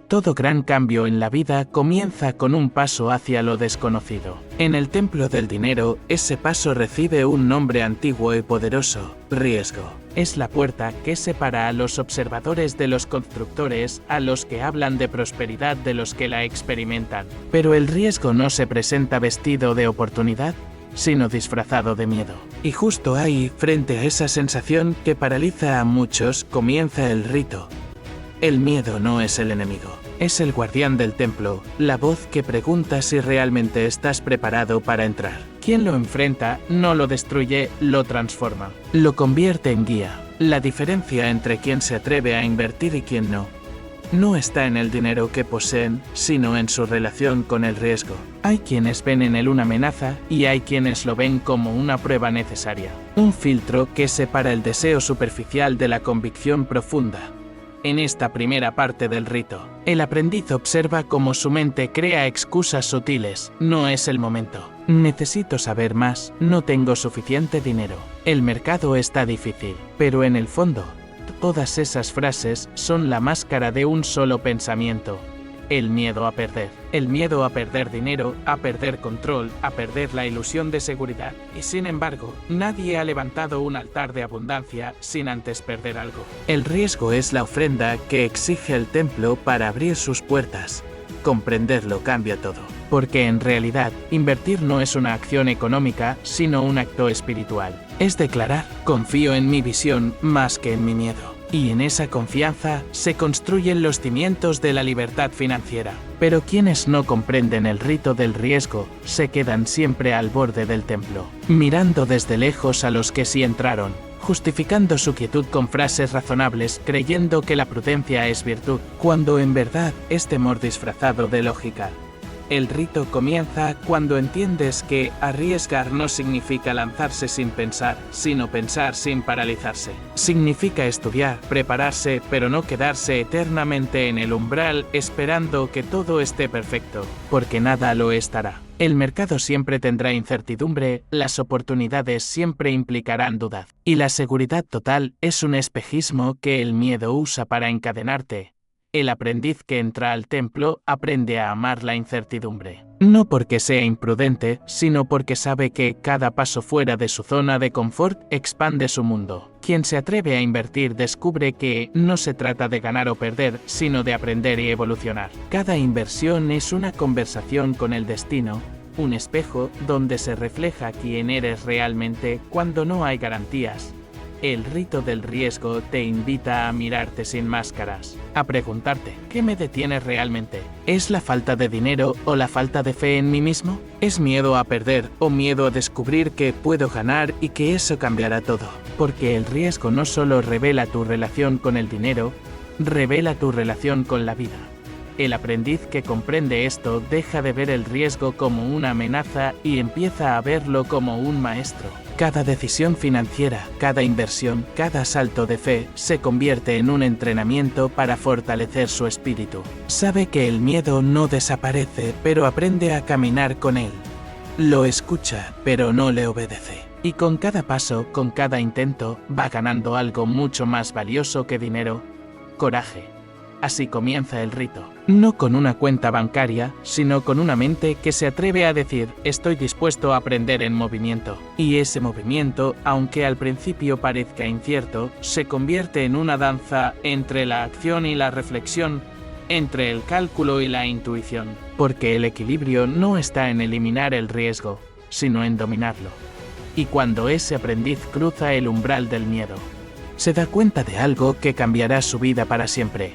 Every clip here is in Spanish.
Todo gran cambio en la vida comienza con un paso hacia lo desconocido. En el templo del dinero, ese paso recibe un nombre antiguo y poderoso: riesgo. Es la puerta que separa a los observadores de los constructores, a los que hablan de prosperidad de los que la experimentan. Pero el riesgo no se presenta vestido de oportunidad, sino disfrazado de miedo. Y justo ahí, frente a esa sensación que paraliza a muchos, comienza el rito. El miedo no es el enemigo, es el guardián del templo, la voz que pregunta si realmente estás preparado para entrar. Quien lo enfrenta no lo destruye, lo transforma, lo convierte en guía. La diferencia entre quien se atreve a invertir y quien no está en el dinero que poseen, sino en su relación con el riesgo. Hay quienes ven en él una amenaza y hay quienes lo ven como una prueba necesaria, un filtro que separa el deseo superficial de la convicción profunda. En esta primera parte del rito, el aprendiz observa cómo su mente crea excusas sutiles. No es el momento. Necesito saber más. No tengo suficiente dinero. El mercado está difícil. Pero en el fondo, todas esas frases son la máscara de un solo pensamiento: el miedo a perder. El miedo a perder dinero, a perder control, a perder la ilusión de seguridad. Y sin embargo, nadie ha levantado un altar de abundancia sin antes perder algo. El riesgo es la ofrenda que exige el templo para abrir sus puertas. Comprenderlo cambia todo. Porque en realidad, invertir no es una acción económica, sino un acto espiritual. Es declarar: confío en mi visión más que en mi miedo. Y en esa confianza se construyen los cimientos de la libertad financiera. Pero quienes no comprenden el rito del riesgo se quedan siempre al borde del templo, mirando desde lejos a los que sí entraron, justificando su quietud con frases razonables, creyendo que la prudencia es virtud, cuando en verdad es temor disfrazado de lógica. El rito comienza cuando entiendes que arriesgar no significa lanzarse sin pensar, sino pensar sin paralizarse. Significa estudiar, prepararse, pero no quedarse eternamente en el umbral esperando que todo esté perfecto, porque nada lo estará. El mercado siempre tendrá incertidumbre, las oportunidades siempre implicarán dudas, y la seguridad total es un espejismo que el miedo usa para encadenarte. El aprendiz que entra al templo aprende a amar la incertidumbre. No porque sea imprudente, sino porque sabe que cada paso fuera de su zona de confort expande su mundo. Quien se atreve a invertir descubre que no se trata de ganar o perder, sino de aprender y evolucionar. Cada inversión es una conversación con el destino, un espejo donde se refleja quién eres realmente cuando no hay garantías. El rito del riesgo te invita a mirarte sin máscaras, a preguntarte: ¿qué me detiene realmente? ¿Es la falta de dinero o la falta de fe en mí mismo? ¿Es miedo a perder o miedo a descubrir que puedo ganar y que eso cambiará todo? Porque el riesgo no solo revela tu relación con el dinero, revela tu relación con la vida. El aprendiz que comprende esto deja de ver el riesgo como una amenaza y empieza a verlo como un maestro. Cada decisión financiera, cada inversión, cada salto de fe se convierte en un entrenamiento para fortalecer su espíritu. Sabe que el miedo no desaparece, pero aprende a caminar con él. Lo escucha, pero no le obedece. Y con cada paso, con cada intento, va ganando algo mucho más valioso que dinero: coraje. Así comienza el rito. No con una cuenta bancaria, sino con una mente que se atreve a decir: estoy dispuesto a aprender en movimiento. Y ese movimiento, aunque al principio parezca incierto, se convierte en una danza entre la acción y la reflexión, entre el cálculo y la intuición. Porque el equilibrio no está en eliminar el riesgo, sino en dominarlo. Y cuando ese aprendiz cruza el umbral del miedo, se da cuenta de algo que cambiará su vida para siempre.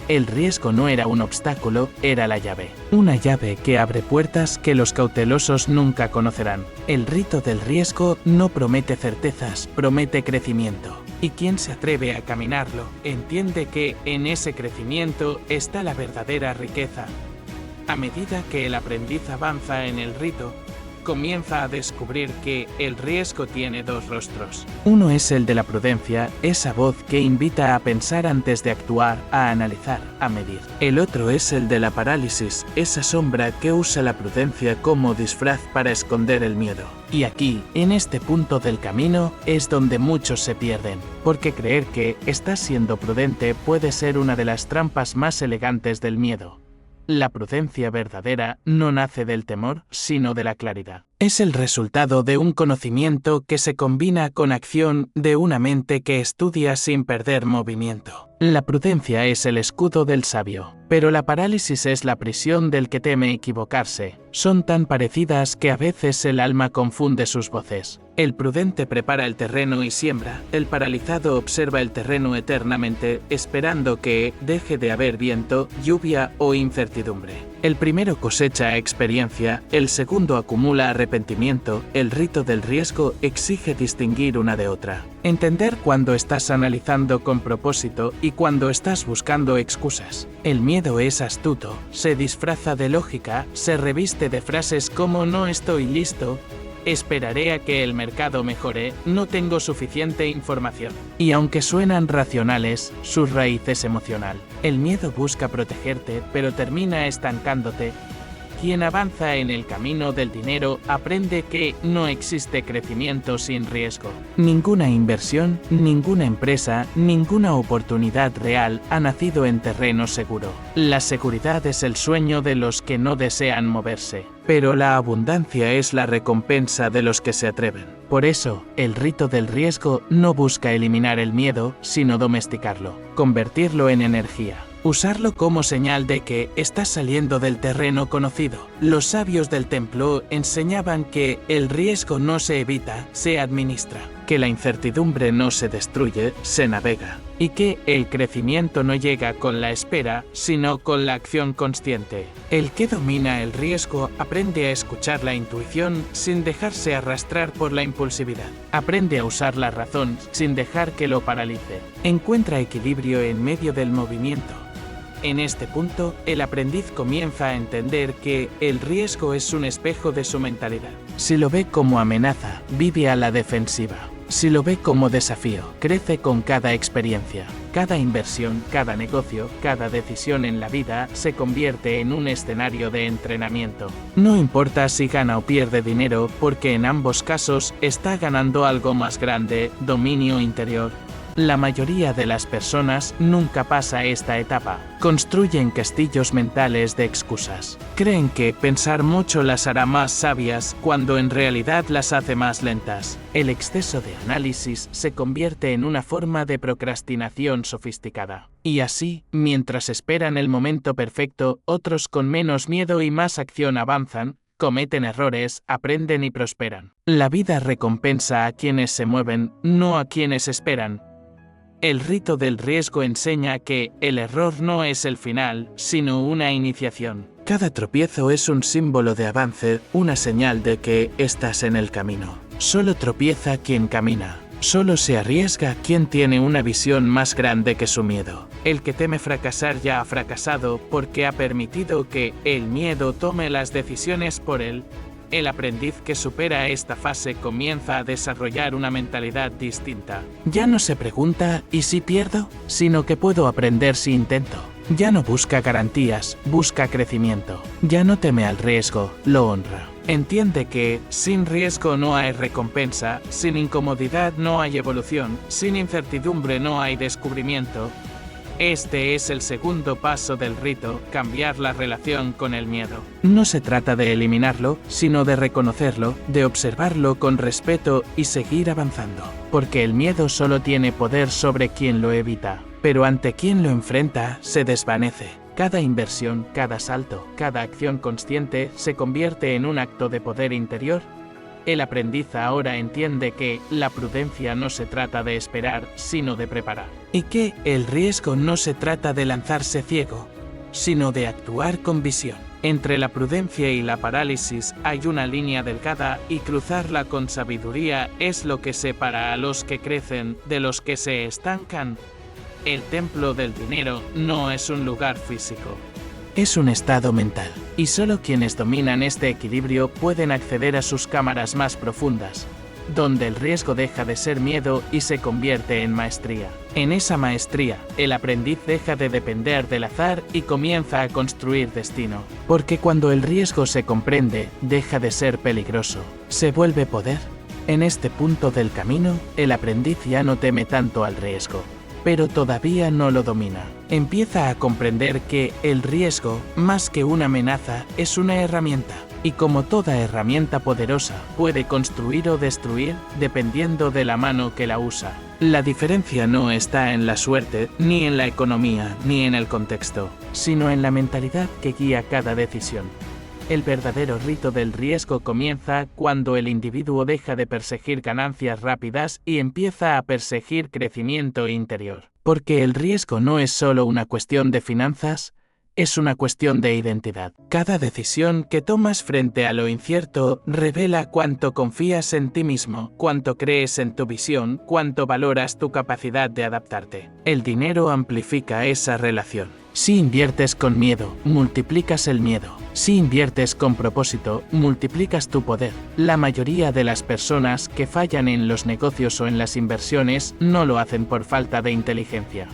El riesgo no era un obstáculo, era la llave. Una llave que abre puertas que los cautelosos nunca conocerán. El rito del riesgo no promete certezas, promete crecimiento. Y quien se atreve a caminarlo, entiende que en ese crecimiento está la verdadera riqueza. A medida que el aprendiz avanza en el rito, comienza a descubrir que el riesgo tiene dos rostros. Uno es el de la prudencia, esa voz que invita a pensar antes de actuar, a analizar, a medir. El otro es el de la parálisis, esa sombra que usa la prudencia como disfraz para esconder el miedo. Y aquí, en este punto del camino, es donde muchos se pierden, porque creer que estás siendo prudente puede ser una de las trampas más elegantes del miedo. La prudencia verdadera no nace del temor, sino de la claridad. Es el resultado de un conocimiento que se combina con acción, de una mente que estudia sin perder movimiento. La prudencia es el escudo del sabio, pero la parálisis es la prisión del que teme equivocarse. Son tan parecidas que a veces el alma confunde sus voces. El prudente prepara el terreno y siembra, el paralizado observa el terreno eternamente, esperando que deje de haber viento, lluvia o incertidumbre. El primero cosecha experiencia, el segundo acumula arrepentimiento. El rito del riesgo exige distinguir una de otra. Entender cuando estás analizando con propósito y cuando estás buscando excusas. El miedo es astuto, se disfraza de lógica, se reviste de frases como no estoy listo, esperaré a que el mercado mejore, no tengo suficiente información. Y aunque suenan racionales, su raíz es emocional. El miedo busca protegerte, pero termina estancándote. Quien avanza en el camino del dinero aprende que no existe crecimiento sin riesgo. Ninguna inversión, ninguna empresa, ninguna oportunidad real ha nacido en terreno seguro. La seguridad es el sueño de los que no desean moverse, pero la abundancia es la recompensa de los que se atreven. Por eso, el rito del riesgo no busca eliminar el miedo, sino domesticarlo, convertirlo en energía. Usarlo como señal de que estás saliendo del terreno conocido. Los sabios del templo enseñaban que el riesgo no se evita, se administra, que la incertidumbre no se destruye, se navega, y que el crecimiento no llega con la espera, sino con la acción consciente. El que domina el riesgo aprende a escuchar la intuición sin dejarse arrastrar por la impulsividad. Aprende a usar la razón sin dejar que lo paralice. Encuentra equilibrio en medio del movimiento. En este punto, el aprendiz comienza a entender que el riesgo es un espejo de su mentalidad. Si lo ve como amenaza, vive a la defensiva. Si lo ve como desafío, crece con cada experiencia. Cada inversión, cada negocio, cada decisión en la vida se convierte en un escenario de entrenamiento. No importa si gana o pierde dinero, porque en ambos casos está ganando algo más grande, dominio interior. La mayoría de las personas nunca pasa esta etapa. Construyen castillos mentales de excusas. Creen que pensar mucho las hará más sabias, cuando en realidad las hace más lentas. El exceso de análisis se convierte en una forma de procrastinación sofisticada. Y así, mientras esperan el momento perfecto, otros con menos miedo y más acción avanzan, cometen errores, aprenden y prosperan. La vida recompensa a quienes se mueven, no a quienes esperan. El rito del riesgo enseña que el error no es el final, sino una iniciación. Cada tropiezo es un símbolo de avance, una señal de que estás en el camino. Solo tropieza quien camina. Solo se arriesga quien tiene una visión más grande que su miedo. El que teme fracasar ya ha fracasado porque ha permitido que el miedo tome las decisiones por él. El aprendiz que supera esta fase comienza a desarrollar una mentalidad distinta. Ya no se pregunta ¿y si pierdo?, sino que puedo aprender si intento. Ya no busca garantías, busca crecimiento. Ya no teme al riesgo, lo honra. Entiende que sin riesgo no hay recompensa, sin incomodidad no hay evolución, sin incertidumbre no hay descubrimiento. Este es el segundo paso del rito, cambiar la relación con el miedo. No se trata de eliminarlo, sino de reconocerlo, de observarlo con respeto y seguir avanzando. Porque el miedo solo tiene poder sobre quien lo evita, pero ante quien lo enfrenta, se desvanece. Cada inversión, cada salto, cada acción consciente se convierte en un acto de poder interior. El aprendiz ahora entiende que la prudencia no se trata de esperar, sino de preparar. Y que el riesgo no se trata de lanzarse ciego, sino de actuar con visión. Entre la prudencia y la parálisis hay una línea delgada y cruzarla con sabiduría es lo que separa a los que crecen de los que se estancan. El templo del dinero no es un lugar físico. Es un estado mental, y solo quienes dominan este equilibrio pueden acceder a sus cámaras más profundas, donde el riesgo deja de ser miedo y se convierte en maestría. En esa maestría, el aprendiz deja de depender del azar y comienza a construir destino. Porque cuando el riesgo se comprende, deja de ser peligroso, se vuelve poder. En este punto del camino, el aprendiz ya no teme tanto al riesgo, pero todavía no lo domina. Empieza a comprender que el riesgo, más que una amenaza, es una herramienta. Y como toda herramienta poderosa, puede construir o destruir dependiendo de la mano que la usa. La diferencia no está en la suerte, ni en la economía, ni en el contexto, sino en la mentalidad que guía cada decisión. El verdadero rito del riesgo comienza cuando el individuo deja de perseguir ganancias rápidas y empieza a perseguir crecimiento interior. Porque el riesgo no es solo una cuestión de finanzas, es una cuestión de identidad. Cada decisión que tomas frente a lo incierto revela cuánto confías en ti mismo, cuánto crees en tu visión, cuánto valoras tu capacidad de adaptarte. El dinero amplifica esa relación. Si inviertes con miedo, multiplicas el miedo. Si inviertes con propósito, multiplicas tu poder. La mayoría de las personas que fallan en los negocios o en las inversiones no lo hacen por falta de inteligencia,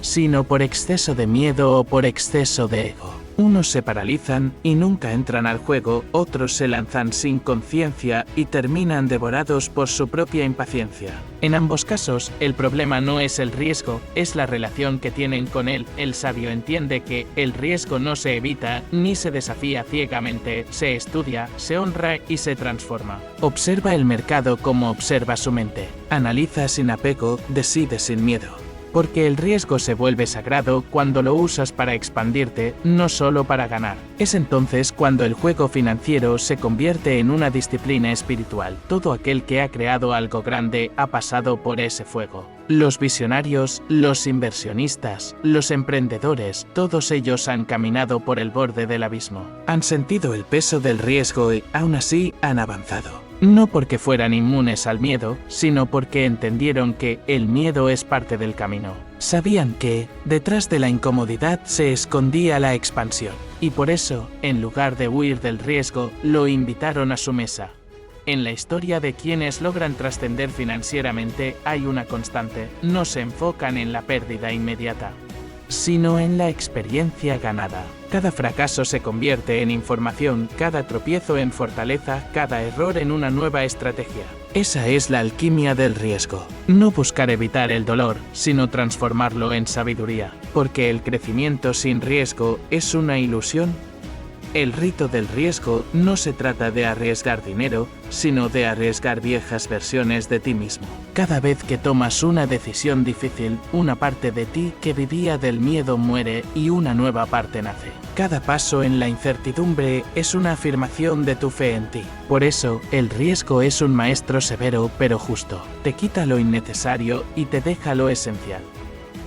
sino por exceso de miedo o por exceso de ego. Unos se paralizan y nunca entran al juego, otros se lanzan sin conciencia y terminan devorados por su propia impaciencia. En ambos casos, el problema no es el riesgo, es la relación que tienen con él. El sabio entiende que el riesgo no se evita ni se desafía ciegamente, se estudia, se honra y se transforma. Observa el mercado como observa su mente. Analiza sin apego, decide sin miedo. Porque el riesgo se vuelve sagrado cuando lo usas para expandirte, no solo para ganar. Es entonces cuando el juego financiero se convierte en una disciplina espiritual. Todo aquel que ha creado algo grande ha pasado por ese fuego. Los visionarios, los inversionistas, los emprendedores, todos ellos han caminado por el borde del abismo. Han sentido el peso del riesgo y, aún así, han avanzado. No porque fueran inmunes al miedo, sino porque entendieron que el miedo es parte del camino. Sabían que, detrás de la incomodidad se escondía la expansión. Y por eso, en lugar de huir del riesgo, lo invitaron a su mesa. En la historia de quienes logran trascender financieramente hay una constante: no se enfocan en la pérdida inmediata, sino en la experiencia ganada. Cada fracaso se convierte en información, cada tropiezo en fortaleza, cada error en una nueva estrategia. Esa es la alquimia del riesgo. No buscar evitar el dolor, sino transformarlo en sabiduría. Porque el crecimiento sin riesgo es una ilusión. El rito del riesgo no se trata de arriesgar dinero, sino de arriesgar viejas versiones de ti mismo. Cada vez que tomas una decisión difícil, una parte de ti que vivía del miedo muere y una nueva parte nace. Cada paso en la incertidumbre es una afirmación de tu fe en ti. Por eso, el riesgo es un maestro severo pero justo. Te quita lo innecesario y te deja lo esencial.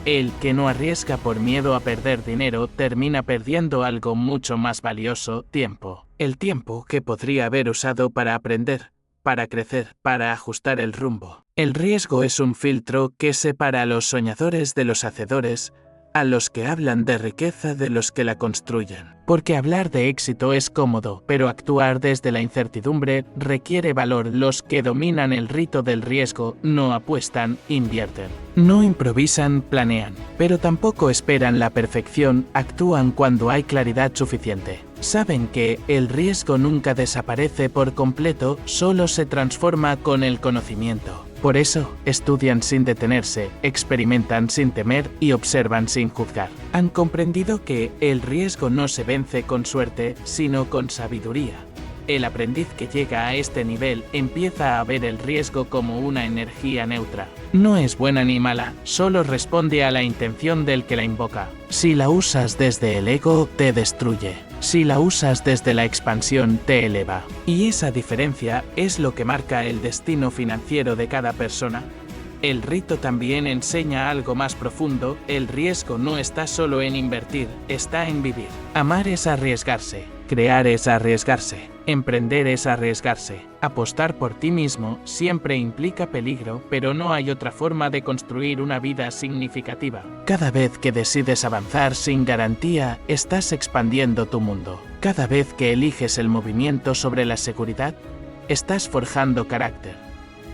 El que no arriesga por miedo a perder dinero termina perdiendo algo mucho más valioso: tiempo. El tiempo que podría haber usado para aprender, para crecer, para ajustar el rumbo. El riesgo es un filtro que separa a los soñadores de los hacedores, a los que hablan de riqueza de los que la construyen. Porque hablar de éxito es cómodo, pero actuar desde la incertidumbre requiere valor. Los que dominan el rito del riesgo no apuestan, invierten. No improvisan, planean. Pero tampoco esperan la perfección, actúan cuando hay claridad suficiente. Saben que el riesgo nunca desaparece por completo, solo se transforma con el conocimiento. Por eso, estudian sin detenerse, experimentan sin temer y observan sin juzgar. Han comprendido que el riesgo no se vence con suerte, sino con sabiduría. El aprendiz que llega a este nivel empieza a ver el riesgo como una energía neutra. No es buena ni mala, solo responde a la intención del que la invoca. Si la usas desde el ego, te destruye. Si la usas desde la expansión, te eleva. Y esa diferencia es lo que marca el destino financiero de cada persona. El rito también enseña algo más profundo: el riesgo no está solo en invertir, está en vivir. Amar es arriesgarse. Crear es arriesgarse. Emprender es arriesgarse. Apostar por ti mismo siempre implica peligro, pero no hay otra forma de construir una vida significativa. Cada vez que decides avanzar sin garantía, estás expandiendo tu mundo. Cada vez que eliges el movimiento sobre la seguridad, estás forjando carácter.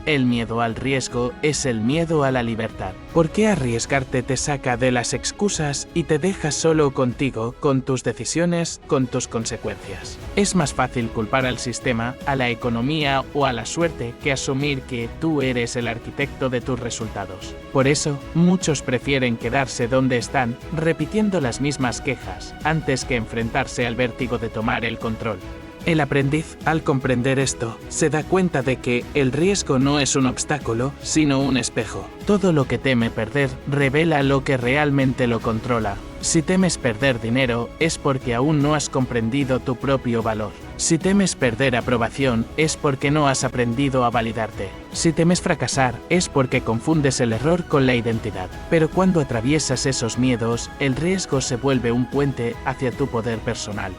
El miedo al riesgo es el miedo a la libertad. ¿Por qué arriesgarte te saca de las excusas y te deja solo contigo, con tus decisiones, con tus consecuencias? Es más fácil culpar al sistema, a la economía o a la suerte que asumir que tú eres el arquitecto de tus resultados. Por eso, muchos prefieren quedarse donde están, repitiendo las mismas quejas, antes que enfrentarse al vértigo de tomar el control. El aprendiz, al comprender esto, se da cuenta de que el riesgo no es un obstáculo, sino un espejo. Todo lo que teme perder revela lo que realmente lo controla. Si temes perder dinero, es porque aún no has comprendido tu propio valor. Si temes perder aprobación, es porque no has aprendido a validarte. Si temes fracasar, es porque confundes el error con la identidad. Pero cuando atraviesas esos miedos, el riesgo se vuelve un puente hacia tu poder personal.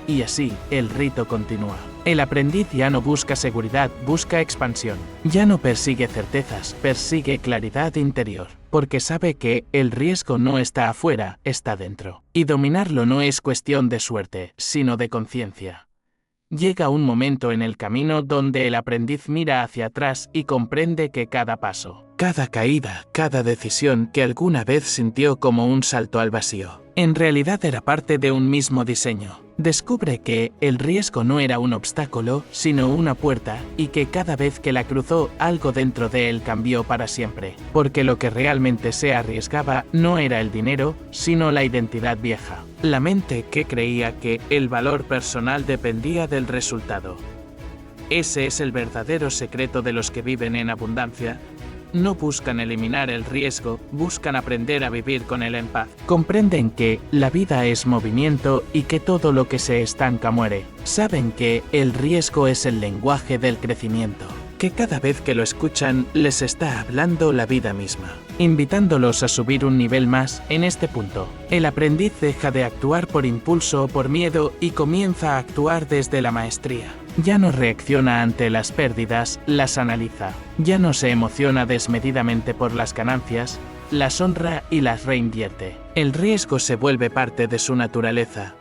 Y así, el rito continúa. El aprendiz ya no busca seguridad, busca expansión. Ya no persigue certezas, persigue claridad interior. Porque sabe que el riesgo no está afuera, está dentro. Y dominarlo no es cuestión de suerte, sino de conciencia. Llega un momento en el camino donde el aprendiz mira hacia atrás y comprende que cada paso, cada caída, cada decisión que alguna vez sintió como un salto al vacío, en realidad era parte de un mismo diseño. Descubre que el riesgo no era un obstáculo, sino una puerta, y que cada vez que la cruzó, algo dentro de él cambió para siempre. Porque lo que realmente se arriesgaba no era el dinero, sino la identidad vieja. La mente que creía que el valor personal dependía del resultado. Ese es el verdadero secreto de los que viven en abundancia. No buscan eliminar el riesgo, buscan aprender a vivir con él en paz. Comprenden que la vida es movimiento y que todo lo que se estanca muere. Saben que el riesgo es el lenguaje del crecimiento, que cada vez que lo escuchan les está hablando la vida misma, invitándolos a subir un nivel más. En este punto, el aprendiz deja de actuar por impulso o por miedo y comienza a actuar desde la maestría. Ya no reacciona ante las pérdidas, las analiza. Ya no se emociona desmedidamente por las ganancias, las honra y las reinvierte. El riesgo se vuelve parte de su naturaleza,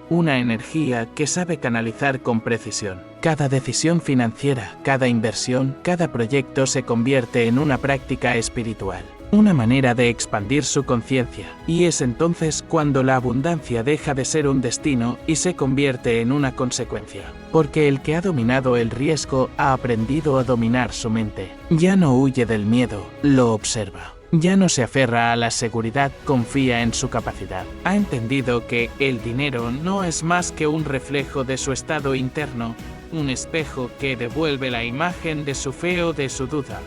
una energía que sabe canalizar con precisión. Cada decisión financiera, cada inversión, cada proyecto se convierte en una práctica espiritual, una manera de expandir su conciencia. Y es entonces cuando la abundancia deja de ser un destino y se convierte en una consecuencia. Porque el que ha dominado el riesgo ha aprendido a dominar su mente. Ya no huye del miedo, lo observa. Ya no se aferra a la seguridad, confía en su capacidad. Ha entendido que el dinero no es más que un reflejo de su estado interno, un espejo que devuelve la imagen de su fe o de su duda.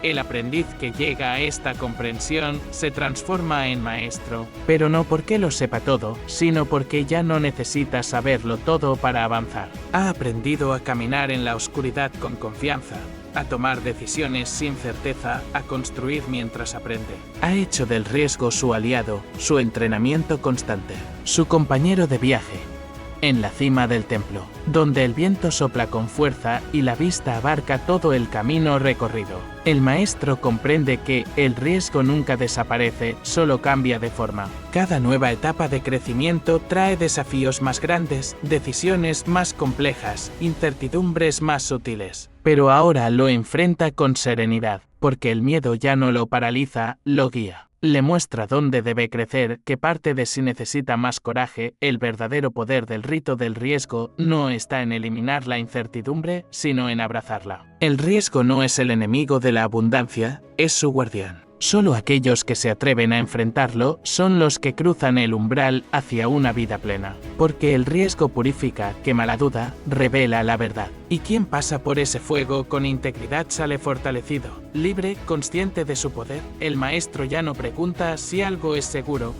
El aprendiz que llega a esta comprensión se transforma en maestro, pero no porque lo sepa todo, sino porque ya no necesita saberlo todo para avanzar. Ha aprendido a caminar en la oscuridad con confianza, a tomar decisiones sin certeza, a construir mientras aprende. Ha hecho del riesgo su aliado, su entrenamiento constante, su compañero de viaje. En la cima del templo, donde el viento sopla con fuerza y la vista abarca todo el camino recorrido, el maestro comprende que el riesgo nunca desaparece, solo cambia de forma. Cada nueva etapa de crecimiento trae desafíos más grandes, decisiones más complejas, incertidumbres más sutiles. Pero ahora lo enfrenta con serenidad, porque el miedo ya no lo paraliza, lo guía. Le muestra dónde debe crecer, qué parte de sí necesita más coraje. El verdadero poder del rito del riesgo no está en eliminar la incertidumbre, sino en abrazarla. El riesgo no es el enemigo de la abundancia, es su guardián. Solo aquellos que se atreven a enfrentarlo son los que cruzan el umbral hacia una vida plena. Porque el riesgo purifica, quema la duda, revela la verdad. Y quien pasa por ese fuego con integridad sale fortalecido, libre, consciente de su poder. El maestro ya no pregunta si algo es seguro,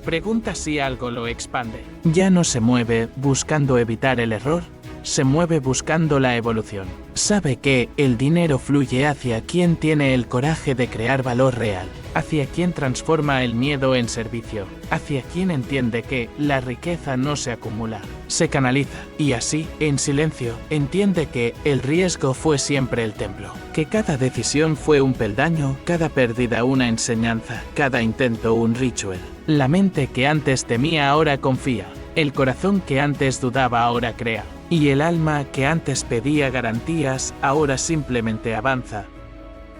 pregunta si algo lo expande. Ya no se mueve buscando evitar el error, se mueve buscando la evolución. Sabe que el dinero fluye hacia quien tiene el coraje de crear valor real, hacia quien transforma el miedo en servicio, hacia quien entiende que la riqueza no se acumula, se canaliza, y así, en silencio, entiende que el riesgo fue siempre el templo, que cada decisión fue un peldaño, cada pérdida una enseñanza, cada intento un ritual. La mente que antes temía ahora confía, el corazón que antes dudaba ahora crea, y el alma que antes pedía garantías ahora simplemente avanza.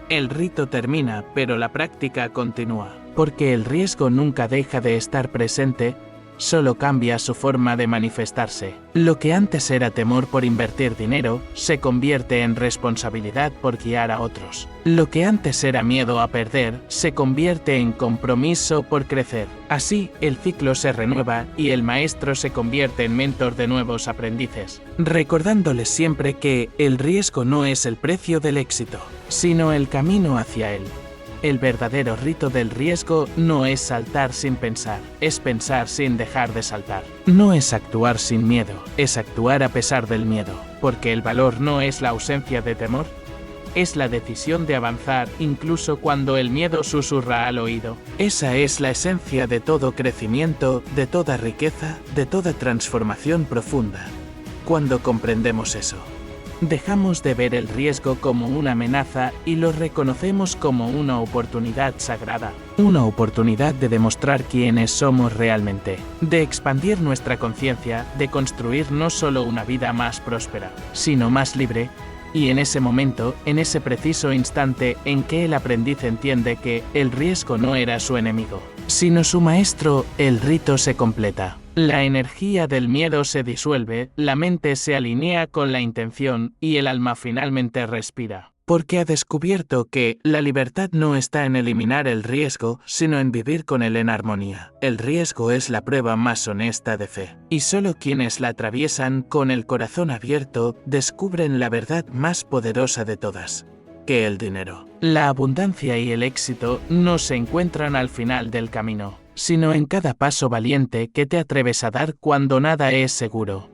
El rito termina, pero la práctica continúa, porque el riesgo nunca deja de estar presente, solo cambia su forma de manifestarse. Lo que antes era temor por invertir dinero, se convierte en responsabilidad por guiar a otros. Lo que antes era miedo a perder, se convierte en compromiso por crecer. Así, el ciclo se renueva y el maestro se convierte en mentor de nuevos aprendices, recordándoles siempre que el riesgo no es el precio del éxito, sino el camino hacia él. El verdadero rito del riesgo no es saltar sin pensar, es pensar sin dejar de saltar. No es actuar sin miedo, es actuar a pesar del miedo, porque el valor no es la ausencia de temor, es la decisión de avanzar incluso cuando el miedo susurra al oído. Esa es la esencia de todo crecimiento, de toda riqueza, de toda transformación profunda. Cuando comprendemos eso, dejamos de ver el riesgo como una amenaza y lo reconocemos como una oportunidad sagrada. Una oportunidad de demostrar quiénes somos realmente, de expandir nuestra conciencia, de construir no solo una vida más próspera, sino más libre. Y en ese momento, en ese preciso instante en que el aprendiz entiende que el riesgo no era su enemigo, sino su maestro, el rito se completa. La energía del miedo se disuelve, la mente se alinea con la intención y el alma finalmente respira, porque ha descubierto que la libertad no está en eliminar el riesgo, sino en vivir con él en armonía. El riesgo es la prueba más honesta de fe, y solo quienes la atraviesan con el corazón abierto descubren la verdad más poderosa de todas, que el dinero, la abundancia y el éxito no se encuentran al final del camino, sino en cada paso valiente que te atreves a dar cuando nada es seguro.